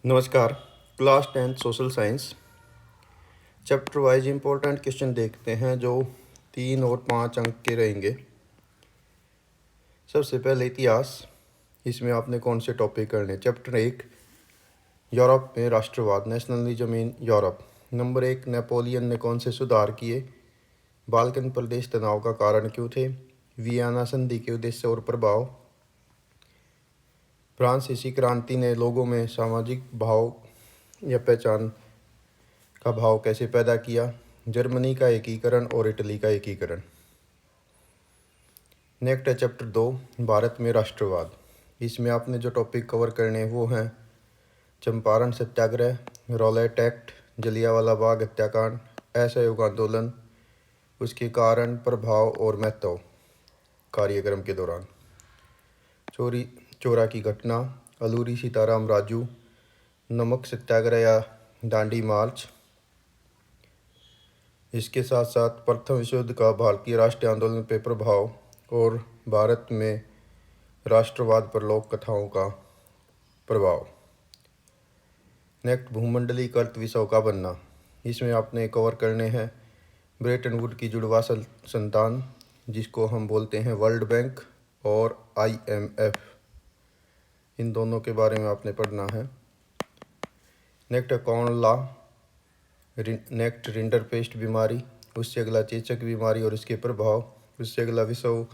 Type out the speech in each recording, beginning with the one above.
नमस्कार। Class 10 social science chapter wise important question देखते हैं जो 3 और 5 अंक के रहेंगे। सबसे पहले इतिहास। इसमें आपने कौन से टॉपिक करने। चैप्टर 1 यूरोप में राष्ट्रवाद, nationalism in Europe. Number 1 Napoleon ने कौन से सुधार किए। बाल्कन प्रदेश तनाव का कारण क्यों थे। वियना संधि के उद्देश्य और प्रभाव। फ्रांसीसी क्रांति ने लोगों में सामाजिक भाव या पहचान का भाव कैसे पैदा किया। जर्मनी का एकीकरण और इटली का एकीकरण। नेक्स्ट है चैप्टर 2 भारत में राष्ट्रवाद। इसमें आपने जो टॉपिक कवर करने हैं वो हैं चंपारण सत्याग्रह, रॉलेट एक्ट, जलियांवाला बाग हत्याकांड, असहयोग आंदोलन, उसके कारण, प्रभाव और महत्व कार्यक्रम के दौरान, चोरा की घटना, अलूरी सीताराम राजू, नमक सत्याग्रह या दांडी मार्च। इसके साथ साथ प्रथम विश्व युद्ध का भारतीय राष्ट्रीय आंदोलन पर प्रभाव और भारत में राष्ट्रवाद पर लोक कथाओं का प्रभाव। नेक्स्ट भूमंडलीय कर्त विषयों का बनना। इसमें आपने कवर करने हैं ब्रेटन वुड की जुड़वा संतान जिसको हम बोलते हैं वर्ल्ड बैंक और IMF, इन दोनों के बारे में आपने पढ़ना है। Next corn law. Next rinderpest बीमारी, उससे अगला चेचक बीमारी और इसके प्रभाव, उससे अगला विश्व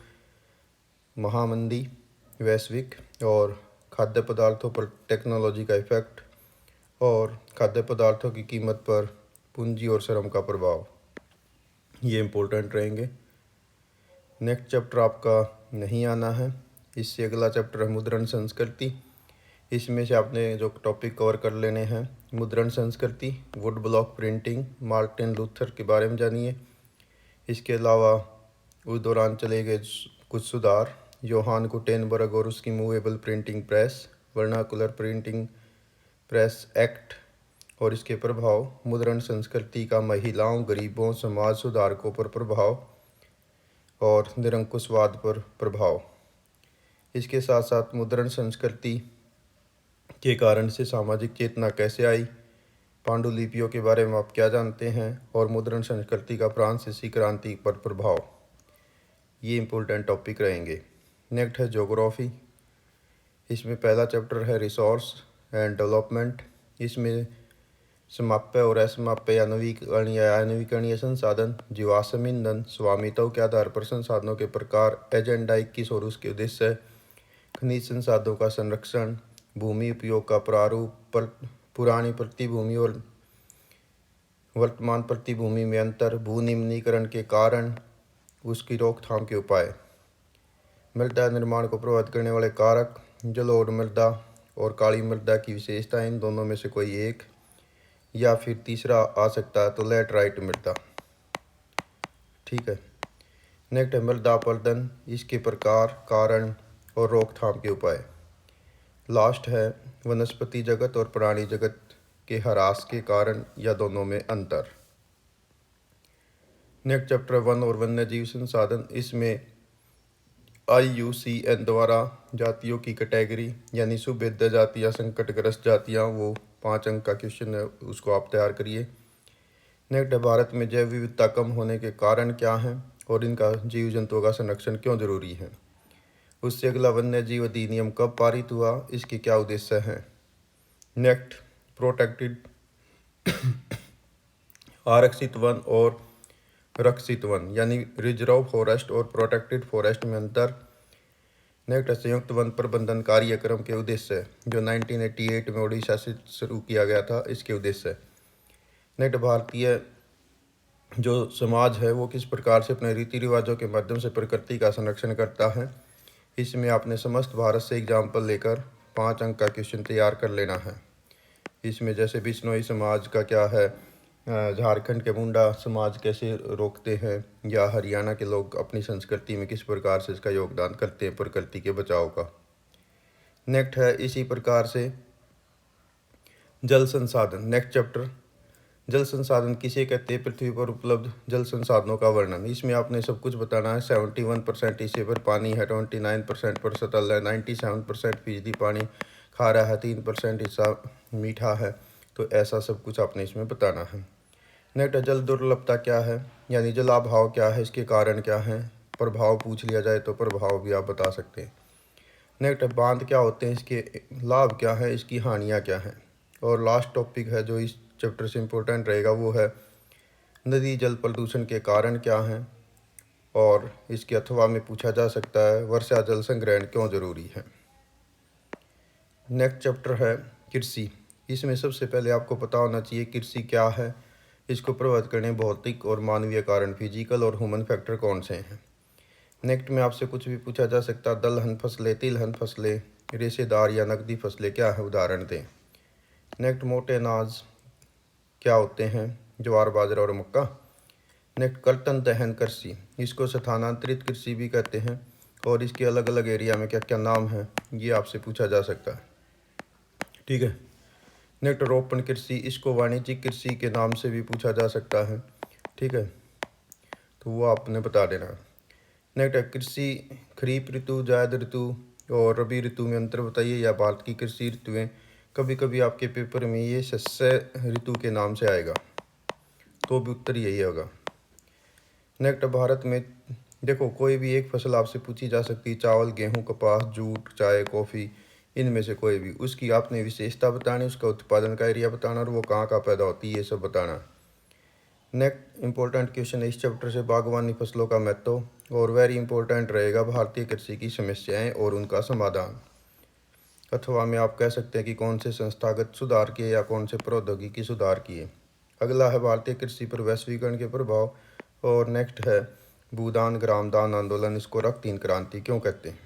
महामंदी वैश्विक और खाद्य पदार्थों पर टेक्नोलॉजी का इफेक्ट और खाद्य पदार्थों की कीमत पर पूंजी और श्रम का प्रभाव, ये इम्पोर्टेंट रहेंगे। नेक्स्ट चैप्टर आपका नहीं आना है। इससे अगला चैप्टर है मुद्रण संस्कृति। इसमें से आपने जो टॉपिक कवर कर लेने हैं मुद्रण संस्कृति, would block printing, Martin Luther के बारे में जानिए। इसके अलावा उस दौरान चले गए कुछ सुधार, योहान गुटेनबर्ग और उसकी movable printing press, vernacular printing press act और इसके प्रभाव, मुद्रण संस्कृति का महिलाओं, गरीबों, समाज सुधारकों पर प्रभाव और निरंकुशवाद पर प्रभाव। इसके साथ साथ मुद्रण संस्कृति के कारण से सामाजिक चेतना कैसे आई, पांडुलिपियों के बारे में आप क्या जानते हैं और मुद्रण संस्कृति का फ्रांसीसी क्रांति पर प्रभाव, ये इम्पोर्टेंट टॉपिक रहेंगे। नेक्स्ट है ज्योग्राफी। इसमें पहला चैप्टर है रिसोर्स एंड डेवलपमेंट। इसमें समाप्य और असमाप्य या नवीकरणीय संसाधन, जीवाश्म ईंधन, स्वामित्व के आधार पर संसाधनों के प्रकार, एजेंडा 21 और उसके उद्देश्य, खनिज संसाधनों का संरक्षण, भूमि उपयोग का प्रारूप, पुरानी प्रतिभूमि और वर्तमान प्रतिभूमि में अंतर, भू निम्नीकरण के कारण, उसकी रोकथाम के उपाय, मृदा निर्माण को प्रभावित करने वाले कारक, जलोढ़ मृदा और काली मृदा की विशेषता, इन दोनों में से कोई एक, या फिर तीसरा आ सकता है तो लैटराइट मृदा। ठीक है। नेक्स्ट है मृदा अपरदन, इसके प्रकार, कारण और रोकथाम के उपाय। लास्ट है वनस्पति जगत और प्राणी जगत के ह्रास के कारण या दोनों में अंतर। नेक्स्ट चैप्टर 1 और वन्य जीव संसाधन। इसमें IUCN द्वारा जातियों की कैटेगरी यानी सुभेद्य जाति या संकटग्रस्त जातियाँ, वो 5 अंक का क्वेश्चन है, उसको आप तैयार करिए। नेक्स्ट भारत में जैव विविधता कम होने के कारण क्या हैं और इनका जीव जंतुओं का संरक्षण क्यों जरूरी है। उससे अगला वन्य जीव अधिनियम कब पारित हुआ, इसके क्या उद्देश्य हैं। नेक्स्ट प्रोटेक्टेड आरक्षित वन और रक्षित वन यानी रिजर्व फॉरेस्ट और प्रोटेक्टेड फॉरेस्ट में अंतर। नेक्स्ट संयुक्त वन प्रबंधन कार्यक्रम के उद्देश्य जो 1988 में उड़ीसा से शुरू किया गया था, इसके उद्देश्य। नेक्स्ट भारतीय जो समाज है वो किस प्रकार से अपने रीति रिवाजों के माध्यम से प्रकृति का संरक्षण करता है। इसमें आपने समस्त भारत से एग्जाम्पल लेकर 5 अंक का क्वेश्चन तैयार कर लेना है। इसमें जैसे बिश्नोई समाज का क्या है, झारखंड के मुंडा समाज कैसे रोकते हैं, या हरियाणा के लोग अपनी संस्कृति में किस प्रकार से इसका योगदान करते हैं प्रकृति के बचाव का। नेक्स्ट है इसी प्रकार से जल संसाधन। नेक्स्ट चैप्टर जल संसाधन किसे कहते हैं, पृथ्वी पर उपलब्ध जल संसाधनों का वर्णन। इसमें आपने सब कुछ बताना है। 71% इसे पर पानी है, 29% पर सतल है, 97% बिजली पानी, खारा है, 3% हिस्सा मीठा है। तो ऐसा सब कुछ आपने इसमें बताना है। नेक्स्ट, जल दुर्लभता क्या है, यानी जलाभाव क्या है, इसके कारण क्या है। प्रभाव पूछ लिया जाए तो प्रभाव भी आप बता सकते हैं। नेक्स्ट, बांध क्या होते हैं, इसके लाभ क्या है, इसकी हानियाँ क्या हैं। और लास्ट टॉपिक है जो इस चैप्टर से इम्पोर्टेंट रहेगा, वो है नदी जल प्रदूषण के कारण क्या हैं। और इसके अथवा में पूछा जा सकता है वर्षा जल संग्रहण क्यों जरूरी है। नेक्स्ट चैप्टर है कृषि। इसमें सबसे पहले आपको पता होना चाहिए कृषि क्या है, इसको प्रभावित करने भौतिक और मानवीय कारण फिजिकल और ह्यूमन फैक्टर कौन से हैं। नेक्स्ट में आपसे कुछ भी पूछा जा सकता है, दलहन फसलें, तिलहन फसलें, रेशेदार या नकदी फसलें क्या है, उदाहरण दें। नेक्स्ट, मोटे अनाज क्या होते हैं, ज्वार, बाजरा और मक्का। नेक्स्ट, कर्तन दहन कृषि, इसको स्थानांतरित कृषि भी कहते हैं। और इसके अलग अलग एरिया में क्या क्या नाम है, ये आपसे पूछा जा सकता है। ठीक है। नेक्स्ट, रोपण कृषि, इसको वाणिज्यिक कृषि के नाम से भी पूछा जा सकता है। ठीक है, तो वो आपने बता देना है। नेक्स्ट, कृषि खरीफ ऋतु, जायद ऋतु और रबी ऋतु में अंतर बताइए, या भारत की कृषि ऋतुएं। कभी कभी आपके पेपर में ये शस्य ऋतु के नाम से आएगा, तो भी उत्तर यही होगा। नेक्स्ट, भारत में देखो कोई भी एक फसल आपसे पूछी जा सकती है, चावल, गेहूं, कपास, जूट, चाय, कॉफ़ी, इनमें से कोई भी। उसकी आपने विशेषता बतानी, उसका उत्पादन का एरिया बताना और वो कहाँ कहाँ पैदा होती है, ये सब बताना। नेक्स्ट इंपॉर्टेंट क्वेश्चन है इस चैप्टर से, बागवानी फसलों का महत्व। और वेरी इंपॉर्टेंट रहेगा भारतीय कृषि की समस्याएं और उनका समाधान। अथवा में आप कह सकते हैं कि कौन से संस्थागत सुधार किए या कौन से प्रौद्योगिकी सुधार किए। अगला है भारतीय कृषि पर वैश्वीकरण के प्रभाव। और नेक्स्ट है भूदान ग्रामदान आंदोलन, इसको रक्त तीन क्रांति क्यों कहते हैं।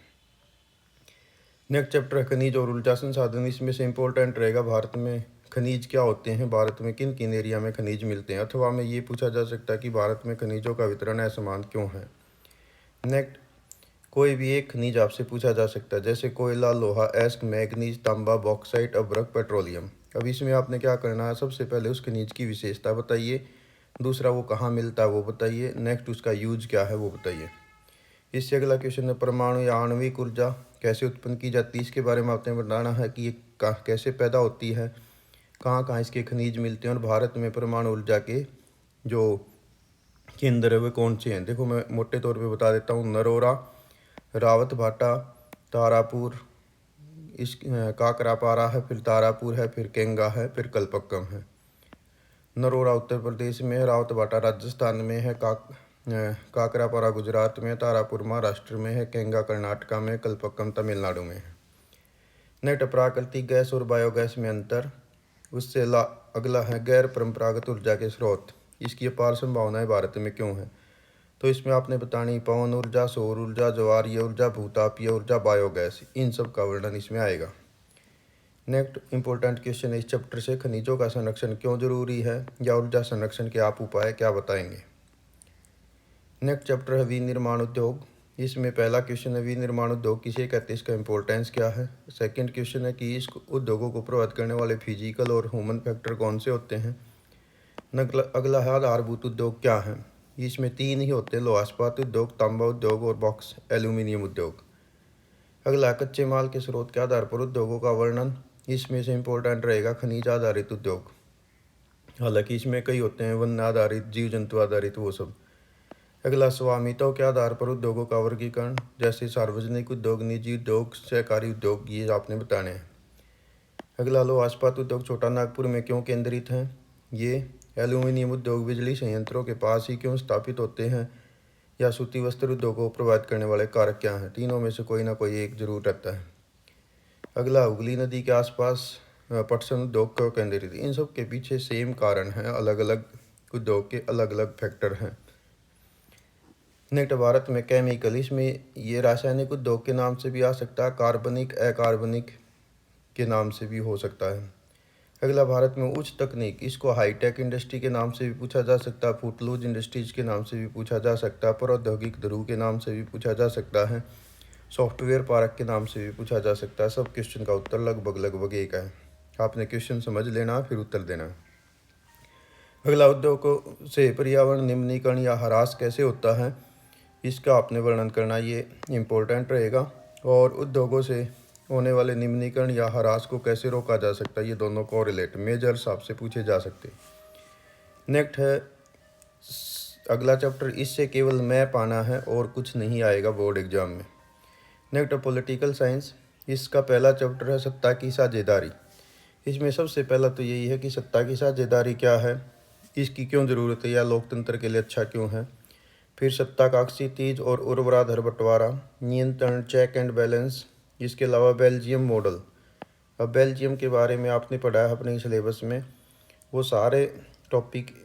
नेक्स्ट चैप्टर है खनिज और ऊर्जा संसाधन। इसमें से इम्पोर्टेंट रहेगा भारत में खनिज क्या होते हैं, भारत में किन किन एरिया में खनिज मिलते हैं। अथवा में ये पूछा जा सकता है कि भारत में खनिजों का वितरण असमान क्यों है। नेक्स्ट, कोई भी एक खनिज आपसे पूछा जा सकता है, जैसे कोयला, लोहा, एस्क, मैग्नीज, तांबा, बॉक्साइट, अभ्रक, पेट्रोलियम। अब इसमें आपने क्या करना है, सबसे पहले उस खनिज की विशेषता बताइए, दूसरा वो कहाँ मिलता है वो बताइए, नेक्स्ट उसका यूज क्या है वो बताइए। इससे अगला क्वेश्चन है परमाणु या आणविक ऊर्जा कैसे उत्पन्न की जाती है, इसके बारे में आपने बताना है कि ये कैसे पैदा होती है, कहाँ कहाँ इसके खनिज मिलते हैं, और भारत में परमाणु ऊर्जा के जो केंद्र है वे कौन से हैं। देखो मैं मोटे तौर पे बता देता हूँ, नरोरा, रावत भाटा, तारापुर, इस काकरापारा है, फिर तारापुर है, फिर केंगा है, फिर कलपक्कम है। नरोरा उत्तर प्रदेश में है, रावत भाटा राजस्थान में है, काकरापारा गुजरात में, तारापुर महाराष्ट्र में है, केंगा कर्नाटका में, कलपक्कम तमिलनाडु में है। नेक्स्ट, प्राकृतिक गैस और बायोगैस में अंतर। उससे अगला है गैर परंपरागत ऊर्जा के स्रोत, इसकी अपार संभावनाएं भारत में क्यों है। तो इसमें आपने बतानी पवन ऊर्जा, सौर ऊर्जा, ज्वारीय ऊर्जा, भूतापीय ऊर्जा, बायोगैस, इन सब का वर्णन इसमें आएगा। नेक्स्ट इंपॉर्टेंट क्वेश्चन है इस चैप्टर से, खनिजों का संरक्षण क्यों जरूरी है, या ऊर्जा संरक्षण के आप उपाय क्या बताएंगे। नेक्स्ट चैप्टर है विनिर्माण उद्योग। इसमें पहला क्वेश्चन है विनिर्माण उद्योग किसे कहते हैं, इसका इंपॉर्टेंस क्या है। सेकंड क्वेश्चन है कि इस उद्योगों को प्रभावित करने वाले फिजिकल और ह्यूमन फैक्टर कौन से होते हैं। अगला है आधारभूत उद्योग क्या है। इसमें तीन ही होते हैं, लोहा इस्पात उद्योग, तांबा उद्योग और बॉक्स एल्यूमिनियम उद्योग। अगला कच्चे माल के स्रोत के आधार पर उद्योगों का वर्णन। इसमें से इम्पोर्टेंट रहेगा खनिज आधारित उद्योग, हालांकि इसमें कई होते हैं, वन आधारित, जीव जंतु आधारित, वो सब। अगला स्वामित्व के आधार पर उद्योगों का वर्गीकरण, जैसे सार्वजनिक उद्योग, निजी उद्योग, सहकारी उद्योग, ये आपने बताने हैं। अगला लोहा इस्पात उद्योग छोटा नागपुर में क्यों केंद्रित हैं। ये एल्यूमिनियम उद्योग बिजली संयंत्रों के पास ही क्यों स्थापित होते हैं, या सूती वस्त्र उद्योग को प्रभावित करने वाले कारक क्या हैं। तीनों में से कोई ना कोई एक जरूर रहता है। अगला हुगली नदी के आसपास पटसन उद्योग क्यों केंद्रित। इन सब के पीछे सेम कारण है, अलग अलग उद्योग के अलग अलग फैक्टर हैं। नेक्स्ट, भारत में केमिकल, इसमें ये रासायनिक उद्योग के नाम से भी आ सकता है, कार्बनिक, अकार्बनिक के नाम से भी हो सकता है। अगला भारत में उच्च तकनीक, इसको हाईटेक इंडस्ट्री के नाम से भी पूछा जा सकता है, फुटलूज इंडस्ट्रीज के नाम से भी पूछा जा सकता है, प्रौद्योगिक ध्रुव के नाम से भी पूछा जा सकता है, सॉफ्टवेयर पार्क के नाम से भी पूछा जा सकता है। सब क्वेश्चन का उत्तर लगभग लगभग एक है, आपने क्वेश्चन समझ लेना फिर उत्तर देना। अगला उद्योग से पर्यावरण निम्नीकरण या ह्रास कैसे होता है, इसका आपने वर्णन करना, ये इम्पोर्टेंट रहेगा। और उद्योगों से होने वाले निम्नीकरण या ह्रास को कैसे रोका जा सकता है, ये दोनों कोरिलेट मेजर्स आपसे पूछे जा सकते। नेक्स्ट है अगला चैप्टर, इससे केवल मैप आना है और कुछ नहीं आएगा बोर्ड एग्जाम में। नेक्स्ट है पॉलिटिकल साइंस, इसका पहला चैप्टर है सत्ता की साझेदारी। इसमें सबसे पहला तो यही है कि सत्ता की साझेदारी क्या है, इसकी क्यों ज़रूरत है या लोकतंत्र के लिए अच्छा क्यों है। फिर सत्ता का अक्षितिज और उर्वराधर बंटवारा, नियंत्रण, चेक एंड बैलेंस। इसके अलावा बेल्जियम मॉडल। अब बेल्जियम के बारे में आपने पढ़ा है अपने सिलेबस में, वो सारे टॉपिक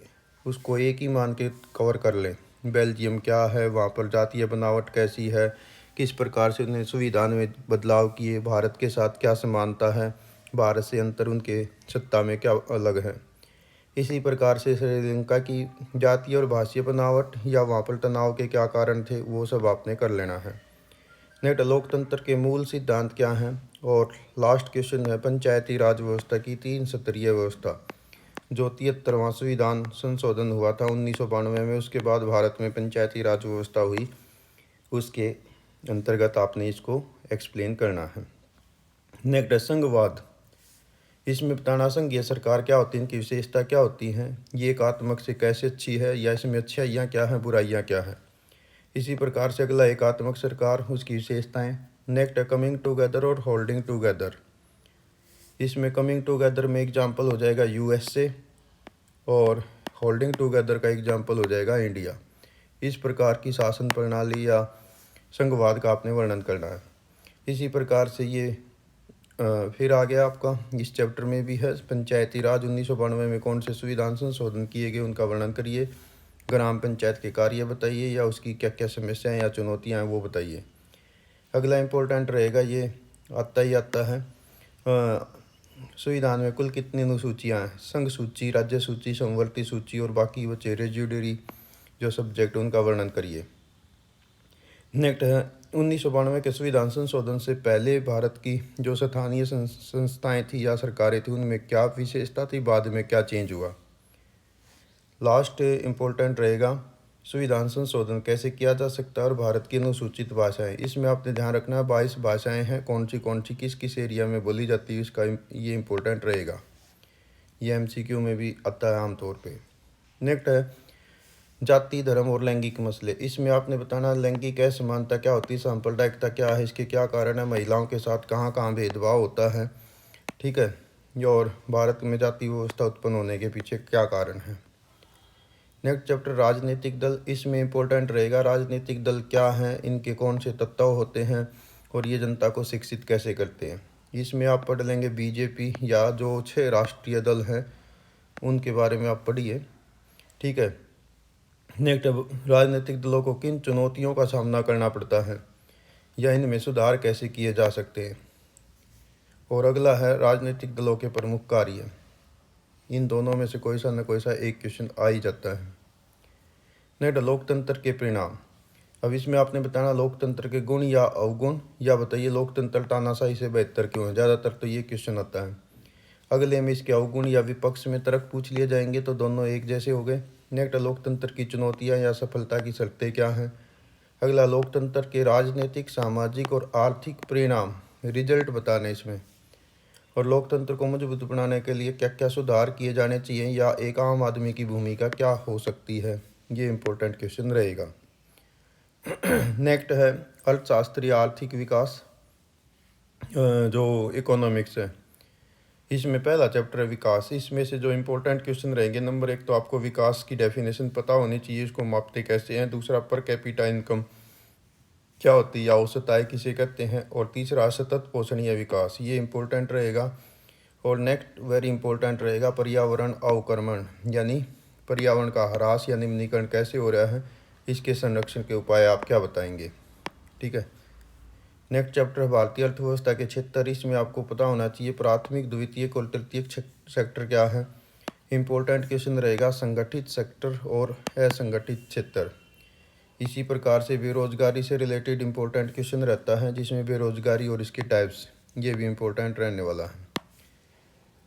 उसको एक ही मान के कवर कर लें। बेल्जियम क्या है, वहाँ पर जातीय बनावट कैसी है, किस प्रकार से उन्हें संविधान में बदलाव किए, भारत के साथ क्या समानता है, भारत से अंतर उनके सत्ता में क्या अलग है। इसी प्रकार से श्रीलंका की जातीय और भाषीय बनावट या वहाँ पर तनाव के क्या कारण थे, वो सब आपने कर लेना है। नेक्स्ट लोकतंत्र के मूल सिद्धांत क्या हैं। और लास्ट क्वेश्चन है पंचायती राज व्यवस्था की 3 स्तरीय व्यवस्था। जो 73वां संविधान संशोधन हुआ था 1992 में, उसके बाद भारत में पंचायती राज व्यवस्था हुई, उसके अंतर्गत आपने इसको एक्सप्लेन करना है। नेक्स्ट है संघवाद, इसमें बताना संघीय सरकार क्या होती है, इनकी विशेषता क्या होती हैं, ये एकात्मक से कैसे अच्छी है या इसमें अच्छाइयाँ क्या हैं, बुराइयाँ क्या हैं। इसी प्रकार से अगला एकात्मक सरकार, उसकी विशेषताएं। नेक्स्ट है कमिंग टुगेदर और होल्डिंग टुगेदर। इसमें कमिंग टुगेदर में एग्जाम्पल हो जाएगा यूएसए और होल्डिंग टुगेदर का एग्जाम्पल हो जाएगा इंडिया। इस प्रकार की शासन प्रणाली या संघवाद का आपने वर्णन करना है। इसी प्रकार से ये फिर आ गया आपका इस चैप्टर में भी है पंचायती राज 1992 में कौन से संविधान संशोधन किए गए, उनका वर्णन करिए। ग्राम पंचायत के कार्य बताइए या उसकी क्या क्या समस्याएं या चुनौतियां हैं वो बताइए। अगला इम्पोर्टेंट रहेगा, ये आता है संविधान में कुल कितनी अनुसूचियाँ हैं, संघ सूची, राज्य सूची, समवर्ती सूची और बाकी बचे रेजिडरी जो सब्जेक्ट, उनका वर्णन करिए। नेक्स्ट है 1992 के संविधान संशोधन से पहले भारत की जो स्थानीय संस्थाएं थी या सरकारें थी, उनमें क्या विशेषता थी, बाद में क्या चेंज हुआ। लास्ट इम्पोर्टेंट रहेगा संविधान संशोधन कैसे किया जा सकता है और भारत की अनुसूचित भाषाएं। इसमें आपने ध्यान रखना है 22 भाषाएं हैं, कौन सी किस किस एरिया में बोली जाती है, इसका ये इम्पोर्टेंट रहेगा। ये एमसीक्यू में भी आता है आमतौर पे। नेक्स्ट है जाति, धर्म और लैंगिक मसले। इसमें आपने बताना लैंगिक असमानता क्या होती है, सांप्रदायिकता क्या है, इसके क्या कारण है, महिलाओं के साथ कहाँ कहाँ भेदभाव होता है, ठीक है, और भारत में जाति व्यवस्था उत्पन्न होने के पीछे क्या कारण है। नेक्स्ट चैप्टर राजनीतिक दल, इसमें इम्पोर्टेंट रहेगा राजनीतिक दल क्या हैं, इनके कौन से तत्व होते हैं और ये जनता को शिक्षित कैसे करते हैं। इसमें आप पढ़ लेंगे बीजेपी या जो 6 राष्ट्रीय दल हैं उनके बारे में आप पढ़िए, ठीक है। नेक्स्ट राजनीतिक दलों को किन चुनौतियों का सामना करना पड़ता है या इनमें सुधार कैसे किए जा सकते हैं। और अगला है राजनीतिक दलों के प्रमुख कार्य। इन दोनों में से कोई सा न कोई सा एक क्वेश्चन आ ही जाता है। नेक्स्ट लोकतंत्र के परिणाम। अब इसमें आपने बताना लोकतंत्र के गुण या अवगुण, या बताइए लोकतंत्र तानाशाही से बेहतर क्यों है। ज़्यादातर तो ये क्वेश्चन आता है। अगले में इसके अवगुण या विपक्ष में तर्क पूछ लिए जाएंगे तो दोनों एक जैसे हो गए। नेक्स्ट लोकतंत्र की चुनौतियां या सफलता की शर्तें क्या हैं। अगला लोकतंत्र के राजनीतिक, सामाजिक और आर्थिक परिणाम, रिजल्ट बताने इसमें। और लोकतंत्र को मजबूत बनाने के लिए क्या क्या सुधार किए जाने चाहिए या एक आम आदमी की भूमिका क्या हो सकती है, ये इम्पोर्टेंट क्वेश्चन रहेगा। नेक्स्ट है अर्थशास्त्रीय आर्थिक विकास, जो इकोनॉमिक्स है, इसमें पहला चैप्टर है विकास। इसमें से जो इम्पोर्टेंट क्वेश्चन रहेंगे, नंबर 1 तो आपको विकास की डेफिनेशन पता होनी चाहिए, इसको मापते कैसे हैं। दूसरा पर कैपिटा इनकम क्या होती है या औसत आय किसे कहते हैं। और तीसरा सतत पोषणीय विकास, ये इम्पोर्टेंट रहेगा। और नेक्स्ट वेरी इंपॉर्टेंट रहेगा पर्यावरण अवक्रमण, यानी पर्यावरण का ह्रास या निम्नीकरण कैसे हो रहा है, इसके संरक्षण के उपाय आप क्या बताएंगे, ठीक है। नेक्स्ट चैप्टर भारतीय अर्थव्यवस्था के क्षेत्र। इसमें आपको पता होना चाहिए प्राथमिक, द्वितीयक और तृतीयक सेक्टर क्या है। इम्पोर्टेंट क्वेश्चन रहेगा संगठित सेक्टर और असंगठित क्षेत्र। इसी प्रकार से बेरोजगारी से रिलेटेड इम्पोर्टेंट क्वेश्चन रहता है, जिसमें बेरोजगारी और इसके टाइप्स, ये भी इम्पोर्टेंट रहने वाला है।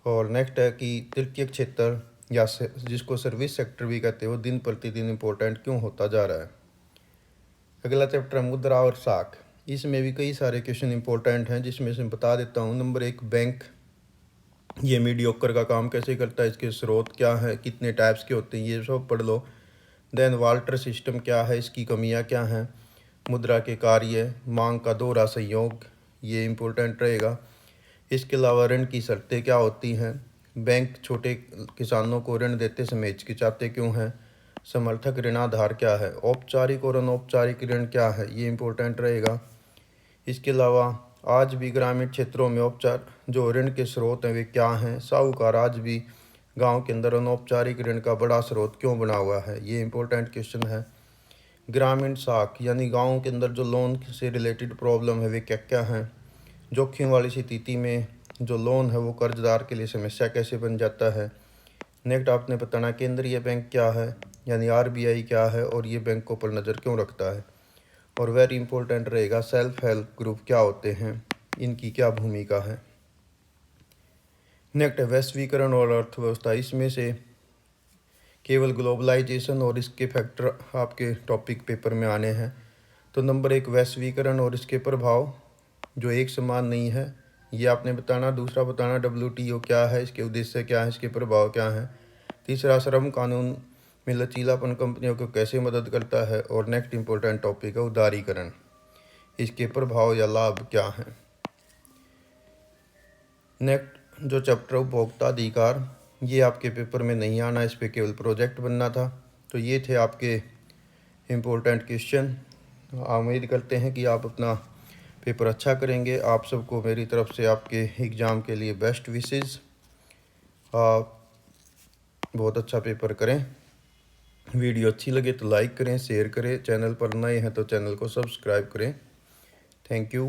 और नेक्स्ट है कि तृतीयक क्षेत्र या जिसको सर्विस सेक्टर भी कहते हो, दिन प्रतिदिन इम्पोर्टेंट क्यों होता जा रहा है। अगला चैप्टर मुद्रा और साख। इसमें भी कई सारे क्वेश्चन इंपॉर्टेंट हैं, जिसमें से बता देता हूँ। नंबर 1, बैंक ये मीडियोकर का काम कैसे करता है, इसके स्रोत क्या है, कितने टाइप्स के होते हैं, ये सब पढ़ लो। देन वाल्टर सिस्टम क्या है, इसकी कमियां क्या हैं, मुद्रा के कार्य, मांग का दोहरा संयोग, ये इम्पोर्टेंट रहेगा। इसके अलावा ऋण की शर्तें क्या होती हैं, बैंक छोटे किसानों को ऋण देते समय हिचकिचाते क्यों हैं, समर्थक ऋणाधार क्या है, औपचारिक और अनौपचारिक ऋण क्या है, ये इम्पोर्टेंट रहेगा। इसके अलावा आज भी ग्रामीण क्षेत्रों में औपचार जो ऋण के स्रोत हैं वे क्या हैं, साहूकार आज भी गांव के अंदर अनौपचारिक ऋण का बड़ा स्रोत क्यों बना हुआ है, ये इम्पोर्टेंट क्वेश्चन है। ग्रामीण साख यानी गाँव के अंदर जो लोन से रिलेटेड प्रॉब्लम है वे क्या क्या हैं, जोखिम वाली स्थिति में जो लोन है वो कर्जदार के लिए समस्या कैसे बन जाता है। नेक्स्ट आपने बताना केंद्रीय बैंक क्या है, यानी आरबीआई क्या है और ये बैंकों पर नज़र क्यों रखता है। और वेरी इंपॉर्टेंट रहेगा सेल्फ हेल्प ग्रुप क्या होते हैं, इनकी क्या भूमिका है। नेक्स्ट है वैश्वीकरण और अर्थव्यवस्था, इसमें से केवल ग्लोबलाइजेशन और इसके फैक्टर आपके टॉपिक पेपर में आने हैं। तो नंबर 1 वैश्वीकरण और इसके प्रभाव जो एक समान नहीं है, ये आपने बताना। दूसरा बताना WTO क्या है, इसके उद्देश्य क्या है, इसके प्रभाव क्या हैं। तीसरा श्रम कानून में लचीलापन कंपनियों को कैसे मदद करता है। और नेक्स्ट इंपॉर्टेंट टॉपिक है उदारीकरण, इसके प्रभाव या लाभ क्या हैं। नेक्स्ट जो चैप्टर उपभोक्ता अधिकार, ये आपके पेपर में नहीं आना, इस पे केवल प्रोजेक्ट बनना था। तो ये थे आपके इम्पोर्टेंट क्वेश्चन। उम्मीद करते हैं कि आप अपना पेपर अच्छा करेंगे। आप सबको मेरी तरफ से आपके एग्ज़ाम के लिए बेस्ट विशेज़। आप बहुत अच्छा पेपर करें। वीडियो अच्छी लगे तो लाइक करें, शेयर करें, चैनल पर नए हैं तो चैनल को सब्सक्राइब करें। Thank you.